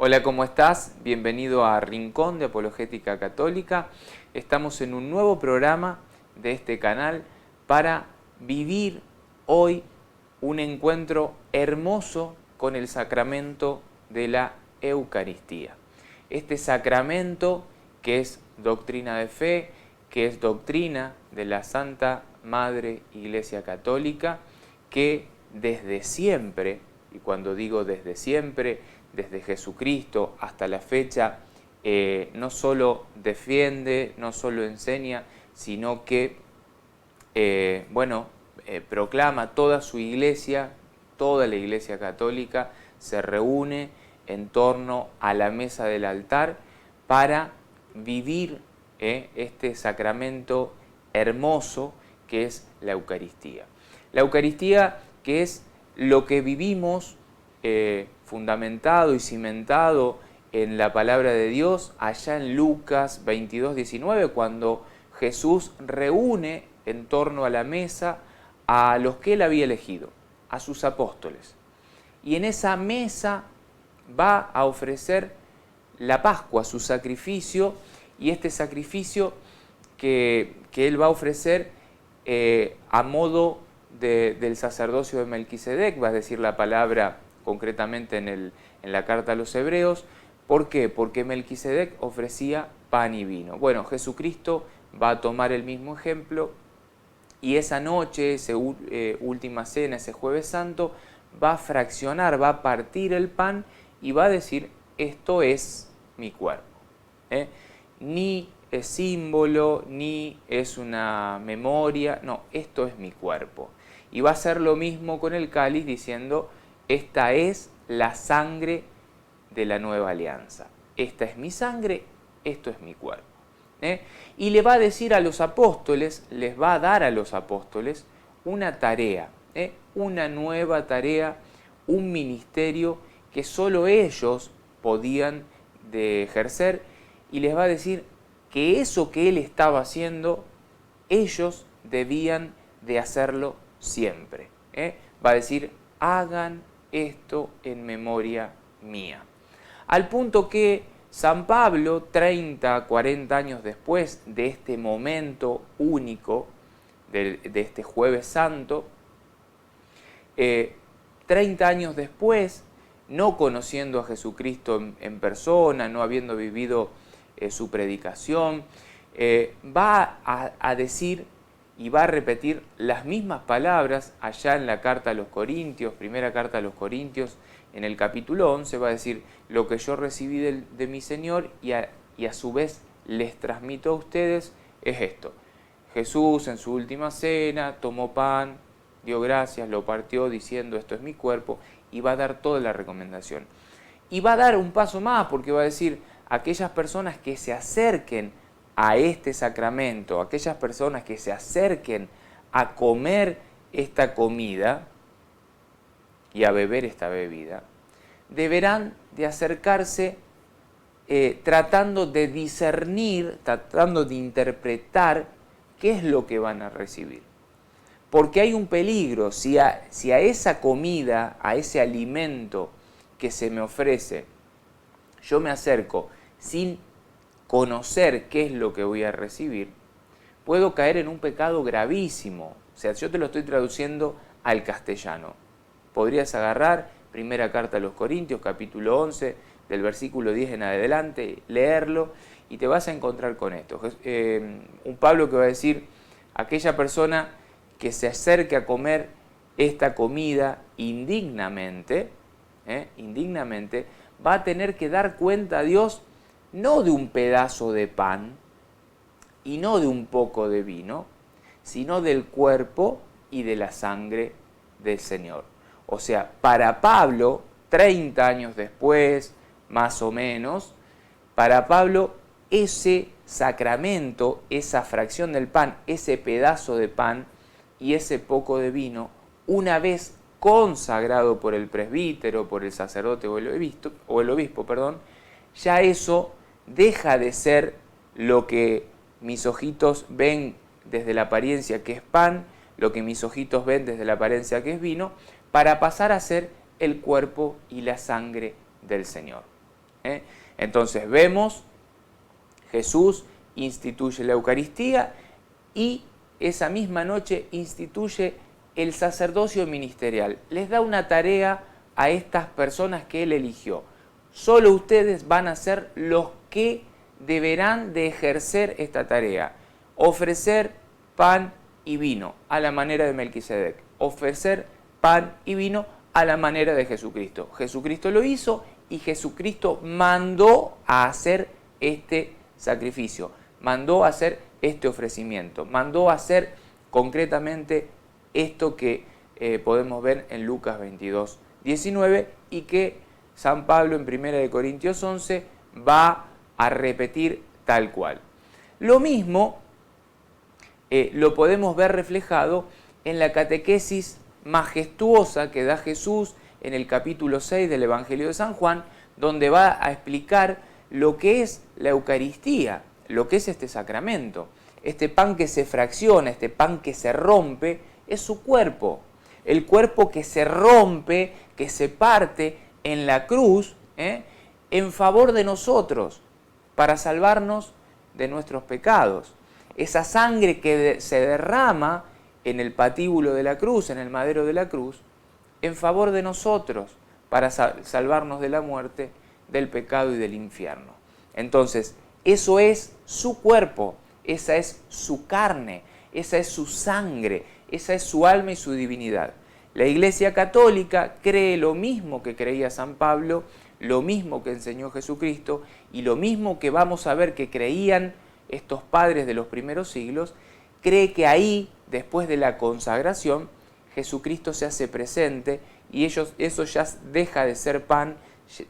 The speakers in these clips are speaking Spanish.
Hola, ¿cómo estás? Bienvenido a Rincón de Apologética Católica. Estamos en un nuevo programa de este canal para vivir hoy un encuentro hermoso con el sacramento de la Eucaristía. Este sacramento que es doctrina de fe, que es doctrina de la Santa Madre Iglesia Católica, que desde siempre, y cuando digo desde siempre, desde Jesucristo hasta la fecha, no solo defiende, no solo enseña, sino que, proclama toda su iglesia, toda la Iglesia Católica se reúne en torno a la mesa del altar para vivir este sacramento hermoso que es la Eucaristía. La Eucaristía que es lo que vivimos fundamentado y cimentado en la palabra de Dios allá en Lucas 22:19, cuando Jesús reúne en torno a la mesa a los que él había elegido, a sus apóstoles. Y en esa mesa va a ofrecer la Pascua, su sacrificio, y este sacrificio que él va a ofrecer a modo del sacerdocio de Melquisedec, va a decir la palabra concretamente en la carta a los Hebreos. ¿Por qué? Porque Melquisedec ofrecía pan y vino. Bueno, Jesucristo va a tomar el mismo ejemplo y esa noche, esa última cena, ese Jueves Santo, va a fraccionar, va a partir el pan y va a decir: esto es mi cuerpo. Ni es símbolo, ni es una memoria, no, esto es mi cuerpo. Y va a hacer lo mismo con el cáliz diciendo: esta es la sangre de la nueva alianza. Esta es mi sangre, esto es mi cuerpo. Y le va a decir a los apóstoles, les va a dar a los apóstoles una tarea, una nueva tarea, un ministerio que solo ellos podían de ejercer, y les va a decir que eso que él estaba haciendo, ellos debían de hacerlo siempre. Va a decir: hagan esto en memoria mía. Al punto que San Pablo, 30, 40 años después de este momento único, de este Jueves Santo, 30 años después, no conociendo a Jesucristo en persona, no habiendo vivido su predicación, va a decir y va a repetir las mismas palabras allá en la carta a los Corintios, primera carta a los Corintios, en el capítulo 11, va a decir: lo que yo recibí de mi Señor y a su vez les transmito a ustedes es esto. Jesús en su última cena tomó pan, dio gracias, lo partió diciendo: esto es mi cuerpo, y va a dar toda la recomendación. Y va a dar un paso más, porque va a decir: aquellas personas que se acerquen a este sacramento, aquellas personas que se acerquen a comer esta comida y a beber esta bebida, deberán de acercarse tratando de discernir, tratando de interpretar qué es lo que van a recibir. Porque hay un peligro, si a esa comida, a ese alimento que se me ofrece, yo me acerco sin conocer qué es lo que voy a recibir, puedo caer en un pecado gravísimo. O sea, yo te lo estoy traduciendo al castellano. Podrías agarrar primera carta a los Corintios, capítulo 11, del versículo 10 en adelante, leerlo, y te vas a encontrar con esto. Un Pablo que va a decir: aquella persona que se acerque a comer esta comida indignamente, va a tener que dar cuenta a Dios no de un pedazo de pan y no de un poco de vino, sino del cuerpo y de la sangre del Señor. O sea, para Pablo, 30 años después, más o menos, para Pablo ese sacramento, esa fracción del pan, ese pedazo de pan y ese poco de vino, una vez consagrado por el presbítero, por el sacerdote o el obispo, ya eso deja de ser lo que mis ojitos ven desde la apariencia que es pan, lo que mis ojitos ven desde la apariencia que es vino, para pasar a ser el cuerpo y la sangre del Señor. Entonces vemos, Jesús instituye la Eucaristía y esa misma noche instituye el sacerdocio ministerial. Les da una tarea a estas personas que Él eligió. Solo ustedes van a ser los que deberán de ejercer esta tarea. Ofrecer pan y vino a la manera de Melquisedec. Ofrecer pan y vino a la manera de Jesucristo. Jesucristo lo hizo y Jesucristo mandó a hacer este sacrificio. Mandó a hacer este ofrecimiento. Mandó a hacer concretamente esto que podemos ver en Lucas 22, 19 y que San Pablo en 1 Corintios 11 va a repetir tal cual. Lo mismo lo podemos ver reflejado en la catequesis majestuosa que da Jesús en el capítulo 6 del Evangelio de San Juan, donde va a explicar lo que es la Eucaristía, lo que es este sacramento. Este pan que se fracciona, este pan que se rompe, es su cuerpo. El cuerpo que se rompe, que se parte en la cruz, en favor de nosotros, para salvarnos de nuestros pecados. Esa sangre que se derrama en el patíbulo de la cruz, en el madero de la cruz, en favor de nosotros, para salvarnos de la muerte, del pecado y del infierno. Entonces, eso es su cuerpo, esa es su carne, esa es su sangre, esa es su alma y su divinidad. La Iglesia Católica cree lo mismo que creía San Pablo, lo mismo que enseñó Jesucristo y lo mismo que vamos a ver que creían estos padres de los primeros siglos. Cree que ahí, después de la consagración, Jesucristo se hace presente y eso ya deja de ser pan,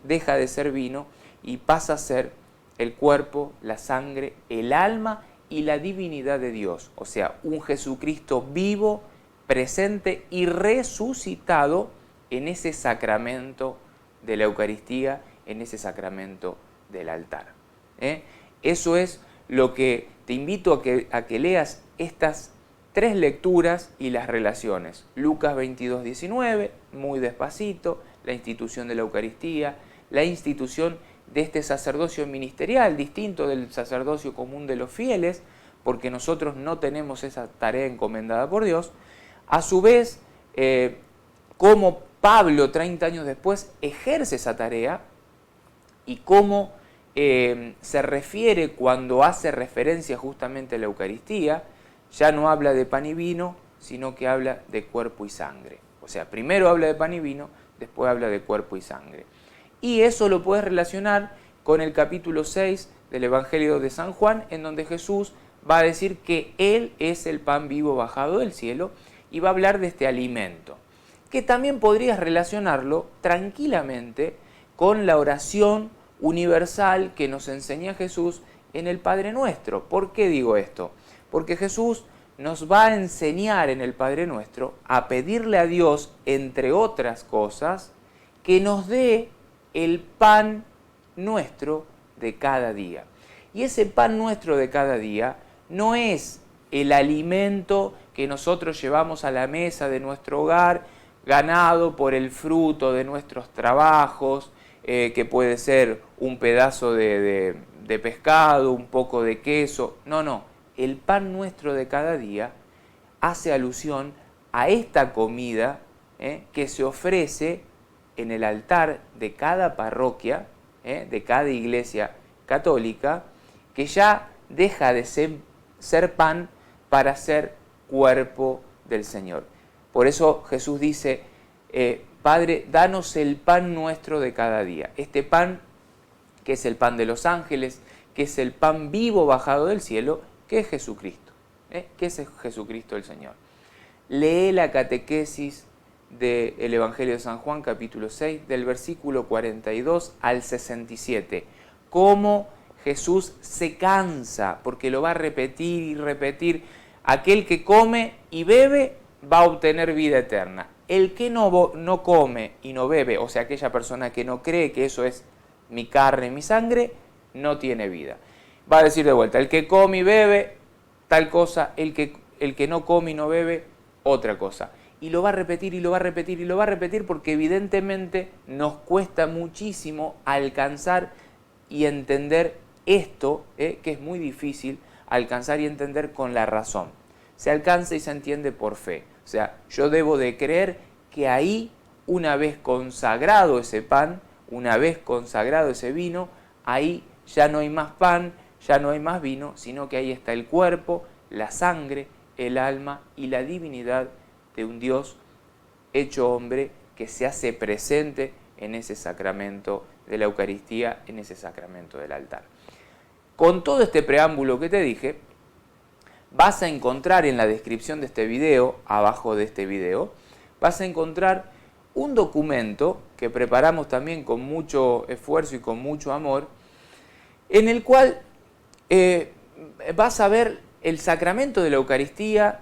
deja de ser vino y pasa a ser el cuerpo, la sangre, el alma y la divinidad de Dios. O sea, un Jesucristo vivo, presente y resucitado en ese sacramento de la Eucaristía, en ese sacramento del altar. Eso es lo que te invito a que leas estas tres lecturas y las relaciones. Lucas 22, 19, muy despacito, la institución de la Eucaristía, la institución de este sacerdocio ministerial, distinto del sacerdocio común de los fieles, porque nosotros no tenemos esa tarea encomendada por Dios. A su vez, cómo Pablo, 30 años después, ejerce esa tarea y cómo se refiere cuando hace referencia justamente a la Eucaristía. Ya no habla de pan y vino, sino que habla de cuerpo y sangre. O sea, primero habla de pan y vino, después habla de cuerpo y sangre. Y eso lo puedes relacionar con el capítulo 6 del Evangelio de San Juan, en donde Jesús va a decir que Él es el pan vivo bajado del cielo y va a hablar de este alimento, que también podrías relacionarlo tranquilamente con la oración universal que nos enseña Jesús en el Padre Nuestro. ¿Por qué digo esto? Porque Jesús nos va a enseñar en el Padre Nuestro a pedirle a Dios, entre otras cosas, que nos dé el pan nuestro de cada día. Y ese pan nuestro de cada día no es el alimento que nosotros llevamos a la mesa de nuestro hogar, ganado por el fruto de nuestros trabajos, que puede ser un pedazo de pescado, un poco de queso. No. El pan nuestro de cada día hace alusión a esta comida que se ofrece en el altar de cada parroquia, de cada iglesia católica, que ya deja de ser pan para ser cuerpo del Señor. Por eso Jesús dice, Padre, danos el pan nuestro de cada día. Este pan, que es el pan de los ángeles, que es el pan vivo bajado del cielo, que es Jesucristo. Que es Jesucristo el Señor. Lee la catequesis del Evangelio de San Juan, capítulo 6, del versículo 42 al 67. Cómo Jesús se cansa, porque lo va a repetir y repetir. Aquel que come y bebe va a obtener vida eterna. El que no come y no bebe, o sea, aquella persona que no cree que eso es mi carne, mi sangre, no tiene vida. Va a decir de vuelta, el que come y bebe, tal cosa, el que no come y no bebe, otra cosa. Y lo va a repetir y lo va a repetir y lo va a repetir porque evidentemente nos cuesta muchísimo alcanzar y entender esto, que es muy difícil alcanzar y entender con la razón. Se alcanza y se entiende por fe. O sea, yo debo de creer que ahí, una vez consagrado ese pan, una vez consagrado ese vino, ahí ya no hay más pan, ya no hay más vino, sino que ahí está el cuerpo, la sangre, el alma y la divinidad de un Dios hecho hombre que se hace presente en ese sacramento de la Eucaristía, en ese sacramento del altar. Con todo este preámbulo que te dije, vas a encontrar en la descripción de este video, abajo de este video, vas a encontrar un documento que preparamos también con mucho esfuerzo y con mucho amor, en el cual vas a ver el sacramento de la Eucaristía,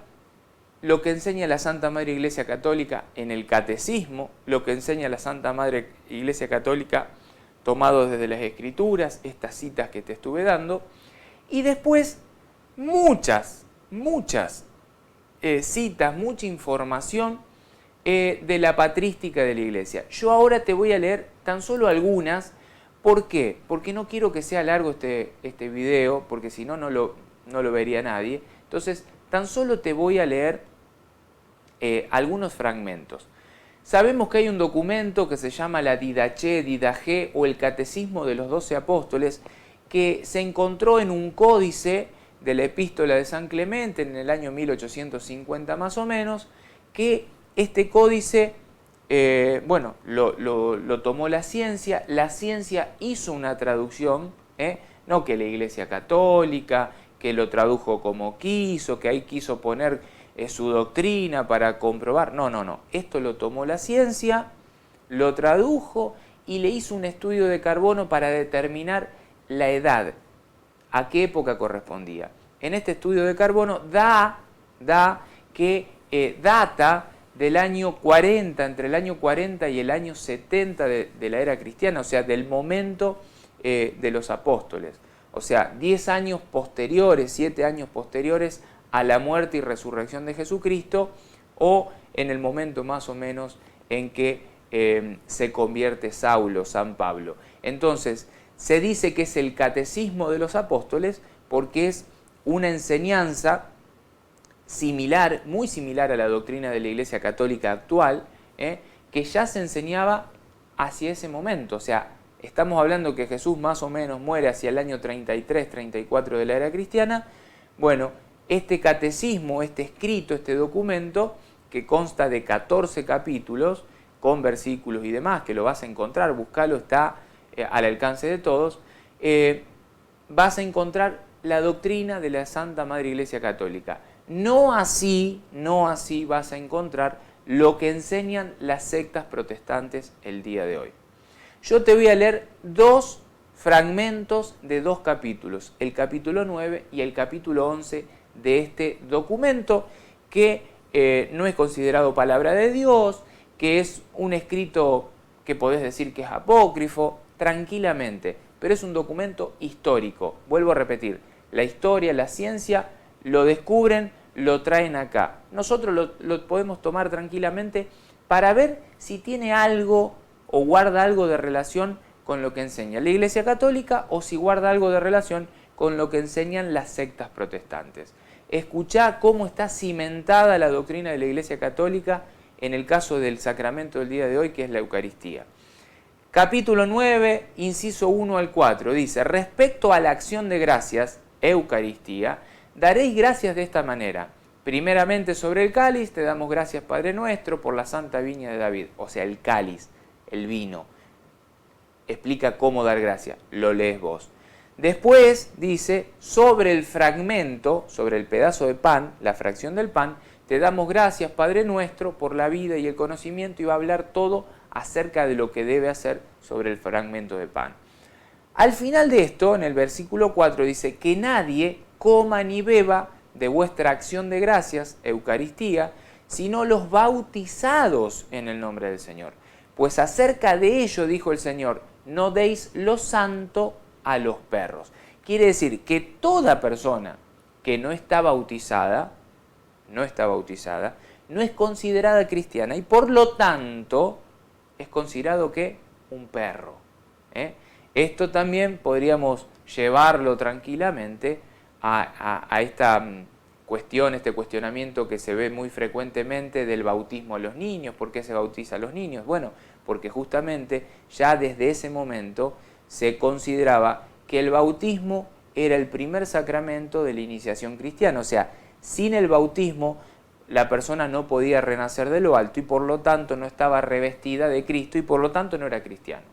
lo que enseña la Santa Madre Iglesia Católica en el Catecismo, lo que enseña la Santa Madre Iglesia Católica tomado desde las Escrituras, estas citas que te estuve dando, y después muchas citas, mucha información de la patrística de la Iglesia. Yo ahora te voy a leer tan solo algunas. ¿Por qué? Porque no quiero que sea largo este video, porque si no, no lo vería nadie. Entonces, tan solo te voy a leer algunos fragmentos. Sabemos que hay un documento que se llama la Didache, Didache o el Catecismo de los 12 Apóstoles, que se encontró en un códice de la Epístola de San Clemente en el año 1850 más o menos, que este códice, lo tomó la ciencia hizo una traducción, no que la Iglesia Católica, que lo tradujo como quiso, que ahí quiso poner su doctrina para comprobar. No. Esto lo tomó la ciencia, lo tradujo y le hizo un estudio de carbono para determinar la edad, a qué época correspondía. En este estudio de carbono da que data del año 40, entre el año 40 y el año 70 de la era cristiana, o sea, del momento de los apóstoles. O sea, 10 años posteriores, 7 años posteriores a la muerte y resurrección de Jesucristo, o en el momento más o menos en que se convierte Saulo, San Pablo. Entonces, se dice que es el Catecismo de los Apóstoles porque es una enseñanza similar, muy similar a la doctrina de la Iglesia Católica actual, que ya se enseñaba hacia ese momento. O sea, estamos hablando que Jesús más o menos muere hacia el año 33, 34 de la era cristiana. Bueno, este catecismo, este escrito, este documento, que consta de 14 capítulos, con versículos y demás, que lo vas a encontrar, buscalo, está al alcance de todos, vas a encontrar la doctrina de la Santa Madre Iglesia Católica. No así vas a encontrar lo que enseñan las sectas protestantes el día de hoy. Yo te voy a leer dos fragmentos de dos capítulos, el capítulo 9 y el capítulo 11 de este documento, que no es considerado palabra de Dios, que es un escrito que podés decir que es apócrifo, tranquilamente, pero es un documento histórico. Vuelvo a repetir, la historia, la ciencia lo descubren, lo traen acá. Nosotros lo podemos tomar tranquilamente para ver si tiene algo o guarda algo de relación con lo que enseña la Iglesia Católica o si guarda algo de relación con lo que enseñan las sectas protestantes. Escuchá cómo está cimentada la doctrina de la Iglesia Católica en el caso del sacramento del día de hoy, que es la Eucaristía. Capítulo 9, inciso 1 al 4, dice: respecto a la acción de gracias, Eucaristía, daréis gracias de esta manera. Primeramente sobre el cáliz, te damos gracias, Padre nuestro, por la santa viña de David. O sea, el cáliz, el vino. Explica cómo dar gracias, lo lees vos. Después dice, sobre el fragmento, sobre el pedazo de pan, la fracción del pan, te damos gracias, Padre nuestro, por la vida y el conocimiento, y va a hablar todo acerca de lo que debe hacer sobre el fragmento de pan. Al final de esto, en el versículo 4, dice que nadie coma ni beba de vuestra acción de gracias, Eucaristía, sino los bautizados en el nombre del Señor. Pues acerca de ello, dijo el Señor, no deis lo santo a los perros. Quiere decir que toda persona que no está bautizada, no es considerada cristiana y por lo tanto es considerado ¿qué? Un perro. Esto también podríamos llevarlo tranquilamente a esta cuestión, este cuestionamiento que se ve muy frecuentemente del bautismo a los niños. ¿Por qué se bautiza a los niños? Bueno, porque justamente ya desde ese momento se consideraba que el bautismo era el primer sacramento de la iniciación cristiana. O sea, sin el bautismo la persona no podía renacer de lo alto y por lo tanto no estaba revestida de Cristo y por lo tanto no era cristiano.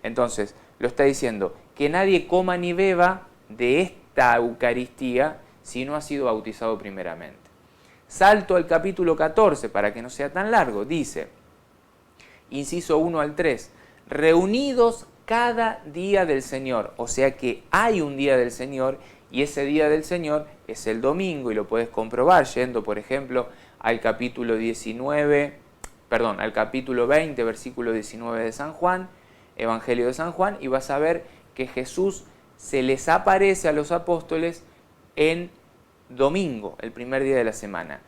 Entonces, lo está diciendo, que nadie coma ni beba de esta Eucaristía si no ha sido bautizado primeramente. Salto al capítulo 14 para que no sea tan largo. Dice, inciso 1 al 3, reunidos cada día del Señor. O sea que hay un día del Señor y ese día del Señor es el domingo y lo puedes comprobar yendo, por ejemplo, al capítulo 20, versículo 19 de San Juan, Evangelio de San Juan, y vas a ver que Jesús se les aparece a los apóstoles en domingo, el primer día de la semana.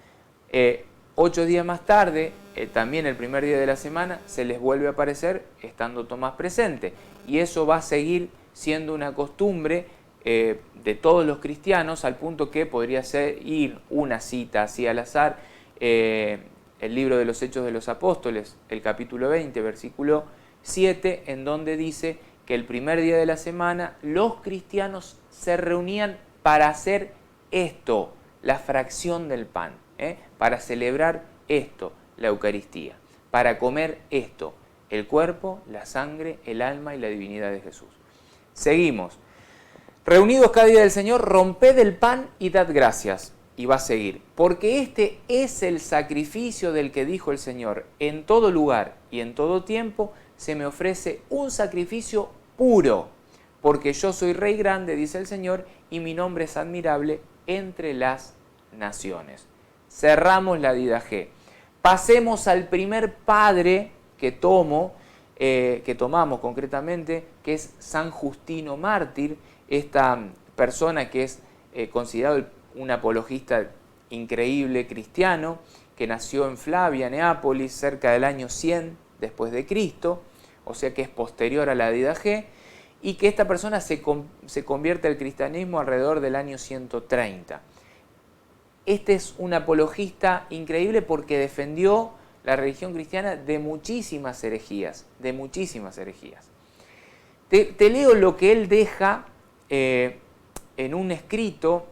8 días más tarde, también el primer día de la semana, se les vuelve a aparecer estando Tomás presente. Y eso va a seguir siendo una costumbre de todos los cristianos, al punto que podría ser ir una cita así al azar. El libro de los Hechos de los Apóstoles, el capítulo 20, versículo 7, en donde dice que el primer día de la semana los cristianos se reunían para hacer esto, la fracción del pan, para celebrar esto, la Eucaristía, para comer esto, el cuerpo, la sangre, el alma y la divinidad de Jesús. Seguimos. Reunidos cada día del Señor, romped el pan y dad gracias. Y va a seguir. Porque este es el sacrificio del que dijo el Señor. En todo lugar y en todo tiempo se me ofrece un sacrificio puro. Porque yo soy Rey grande, dice el Señor, y mi nombre es admirable entre las naciones. Cerramos la didaje. Pasemos al primer padre que tomamos concretamente, que es San Justino Mártir, esta persona que es considerado un apologista increíble cristiano, que nació en Flavia, Neápolis, cerca del año 100 después de Cristo, o sea que es posterior a la didaje, y que esta persona se convierte al cristianismo alrededor del año 130. Este es un apologista increíble porque defendió la religión cristiana de muchísimas herejías, Te leo lo que él deja en un escrito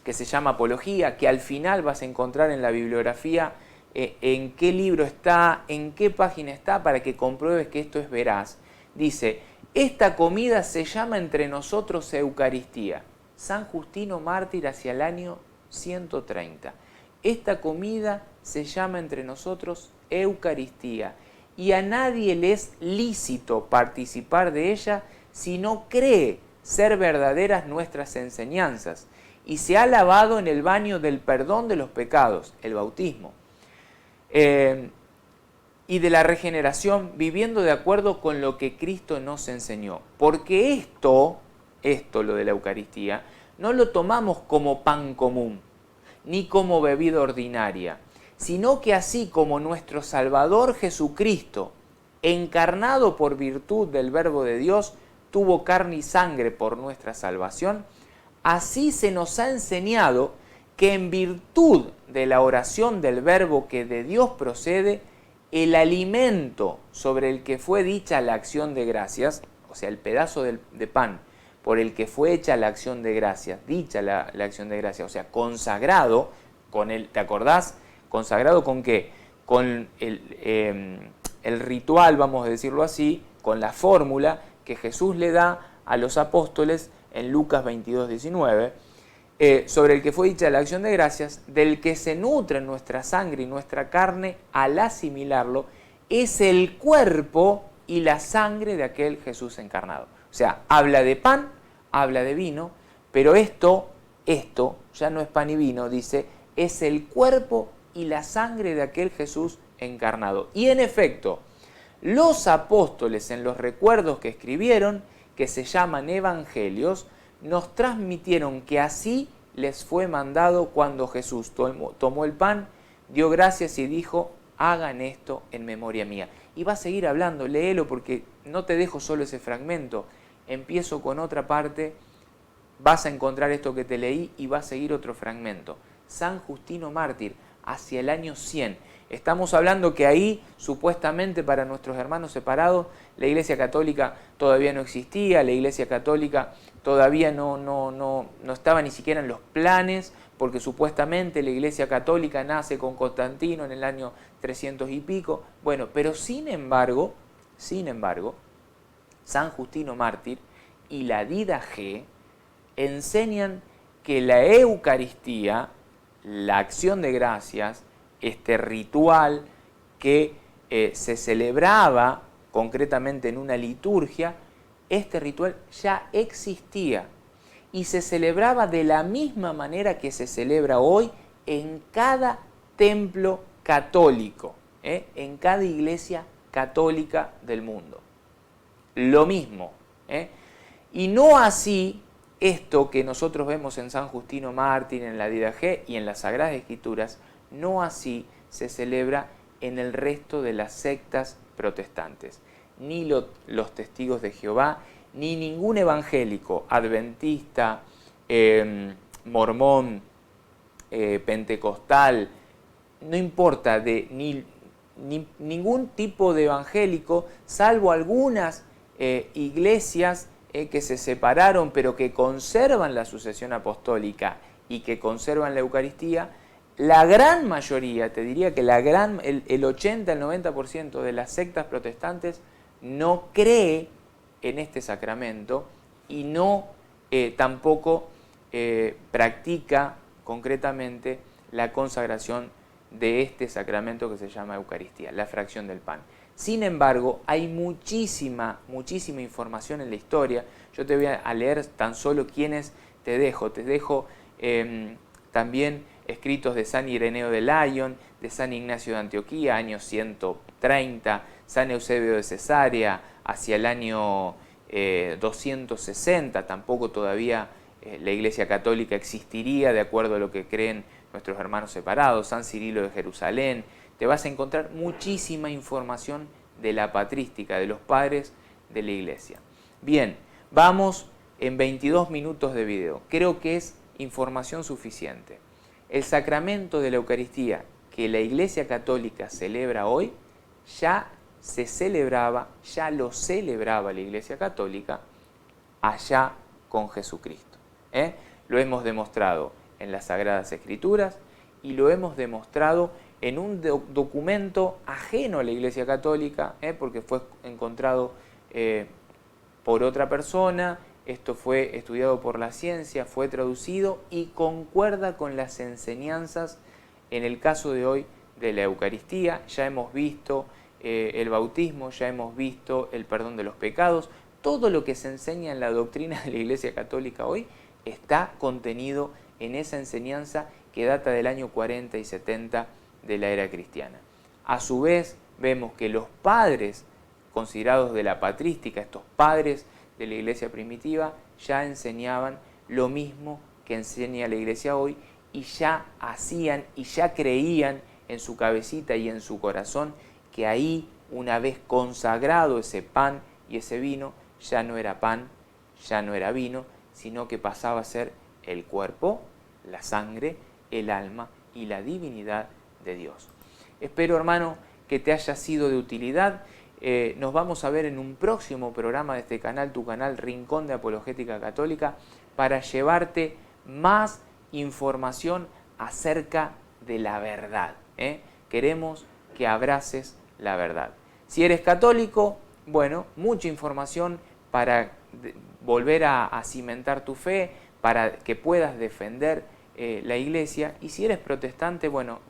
que se llama Apología, que al final vas a encontrar en la bibliografía en qué libro está, en qué página está, para que compruebes que esto es veraz. Dice, esta comida se llama entre nosotros Eucaristía. San Justino Mártir hacia el año 130. Esta comida se llama entre nosotros Eucaristía y a nadie le es lícito participar de ella si no cree ser verdaderas nuestras enseñanzas y se ha lavado en el baño del perdón de los pecados, el bautismo, y de la regeneración, viviendo de acuerdo con lo que Cristo nos enseñó. Porque esto, lo de la Eucaristía, no lo tomamos como pan común, ni como bebida ordinaria, sino que así como nuestro Salvador Jesucristo, encarnado por virtud del Verbo de Dios, tuvo carne y sangre por nuestra salvación, así se nos ha enseñado que en virtud de la oración del Verbo que de Dios procede, el alimento sobre el que fue dicha la acción de gracias, o sea, el pedazo de pan por el que fue hecha la acción de gracias, dicha la acción de gracias, o sea, consagrado con el, ¿te acordás? ¿Consagrado con qué? Con el ritual, vamos a decirlo así, con la fórmula que Jesús le da a los apóstoles en Lucas 22, 19, sobre el que fue dicha la acción de gracias, del que se nutre nuestra sangre y nuestra carne al asimilarlo, es el cuerpo y la sangre de aquel Jesús encarnado. O sea, habla de pan, habla de vino, pero esto ya no es pan y vino, dice, es el cuerpo y la sangre de aquel Jesús encarnado. Y en efecto, los apóstoles en los recuerdos que escribieron, que se llaman evangelios, nos transmitieron que así les fue mandado cuando Jesús tomó el pan, dio gracias y dijo, hagan esto en memoria mía. y va a seguir hablando. Léelo porque no te dejo solo ese fragmento. Empiezo con otra parte, vas a encontrar esto que te leí y va a seguir otro fragmento. San Justino Mártir, hacia el año 100. Estamos hablando que ahí, supuestamente para nuestros hermanos separados, la Iglesia Católica todavía no existía, la Iglesia Católica todavía no estaba ni siquiera en los planes, porque supuestamente la Iglesia Católica nace con Constantino en el año 300 y pico. Bueno, pero sin embargo, San Justino Mártir y la Dida G enseñan que la Eucaristía, la acción de gracias, este ritual que se celebraba concretamente en una liturgia, este ritual ya existía y se celebraba de la misma manera que se celebra hoy en cada templo católico, en cada iglesia católica del mundo. Lo mismo. Y no así esto que nosotros vemos en San Justino Mártir, en la Dida G y en las Sagradas Escrituras, no así se celebra en el resto de las sectas protestantes. Ni los testigos de Jehová, ni ningún evangélico, adventista, mormón, pentecostal, no importa, ningún tipo de evangélico, salvo algunas iglesias que se separaron pero que conservan la sucesión apostólica y que conservan la Eucaristía. La gran mayoría, te diría que el 80, el 90% de las sectas protestantes no cree en este sacramento y no tampoco practica concretamente la consagración de este sacramento que se llama Eucaristía, la fracción del pan. Sin embargo, hay muchísima información en la historia. Yo te voy a leer tan solo quiénes te dejo. Te dejo también escritos de San Ireneo de Lyon, de San Ignacio de Antioquía, año 130, San Eusebio de Cesarea, hacia el año 260, tampoco todavía la Iglesia Católica existiría de acuerdo a lo que creen nuestros hermanos separados, San Cirilo de Jerusalén. Te vas a encontrar muchísima información de la patrística, de los padres de la Iglesia. Bien, vamos en 22 minutos de video. Creo que es información suficiente. El sacramento de la Eucaristía que la Iglesia Católica celebra hoy, ya se celebraba, ya lo celebraba la Iglesia Católica allá con Jesucristo. Lo hemos demostrado en las Sagradas Escrituras y lo hemos demostrado en un documento ajeno a la Iglesia Católica, porque fue encontrado por otra persona. Esto fue estudiado por la ciencia, fue traducido y concuerda con las enseñanzas, en el caso de hoy, de la Eucaristía. Ya hemos visto el bautismo, ya hemos visto el perdón de los pecados. Todo lo que se enseña en la doctrina de la Iglesia Católica hoy está contenido en esa enseñanza que data del año 40 y 70 de la era cristiana. A su vez, vemos que los padres considerados de la patrística, estos padres de la Iglesia primitiva, ya enseñaban lo mismo que enseña la Iglesia hoy y ya hacían y ya creían en su cabecita y en su corazón que ahí, una vez consagrado ese pan y ese vino, ya no era pan, ya no era vino, sino que pasaba a ser el cuerpo, la sangre, el alma y la divinidad de Dios. Espero, hermano, que te haya sido de utilidad. Nos vamos a ver en un próximo programa de este canal, tu canal Rincón de Apologética Católica, para llevarte más información acerca de la verdad. Queremos que abraces la verdad. Si eres católico, bueno, mucha información para volver a cimentar tu fe, para que puedas defender la Iglesia. Y si eres protestante, bueno,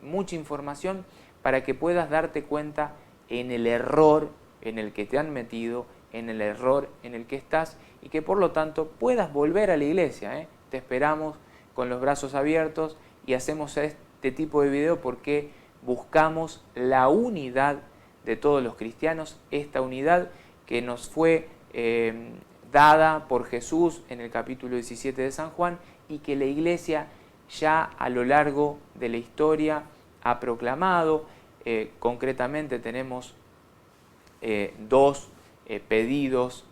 mucha información para que puedas darte cuenta en el error en el que te han metido, en el error en el que estás y que por lo tanto puedas volver a la Iglesia. Te esperamos con los brazos abiertos y hacemos este tipo de video porque buscamos la unidad de todos los cristianos, esta unidad que nos fue dada por Jesús en el capítulo 17 de San Juan y que la Iglesia ya a lo largo de la historia ha proclamado. Concretamente tenemos dos pedidos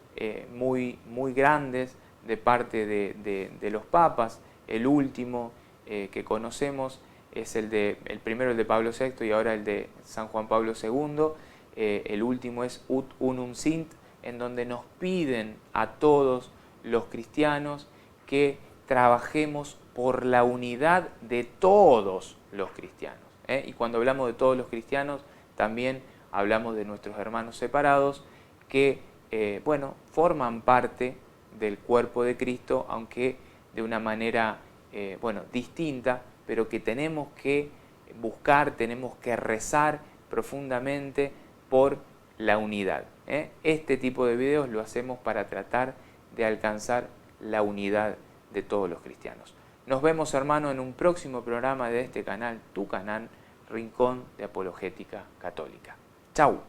muy grandes de parte de los papas. El último que conocemos es el primero el de Pablo VI y ahora el de San Juan Pablo II. El último es Ut Unum Sint, en donde nos piden a todos los cristianos que trabajemos por la unidad de todos los cristianos. Y cuando hablamos de todos los cristianos, también hablamos de nuestros hermanos separados que, bueno, forman parte del cuerpo de Cristo, aunque de una manera, bueno, distinta, pero que tenemos que buscar, tenemos que rezar profundamente por la unidad. Este tipo de videos lo hacemos para tratar de alcanzar la unidad de todos los cristianos. Nos vemos, hermano, en un próximo programa de este canal, tu canal, Rincón de Apologética Católica. ¡Chau!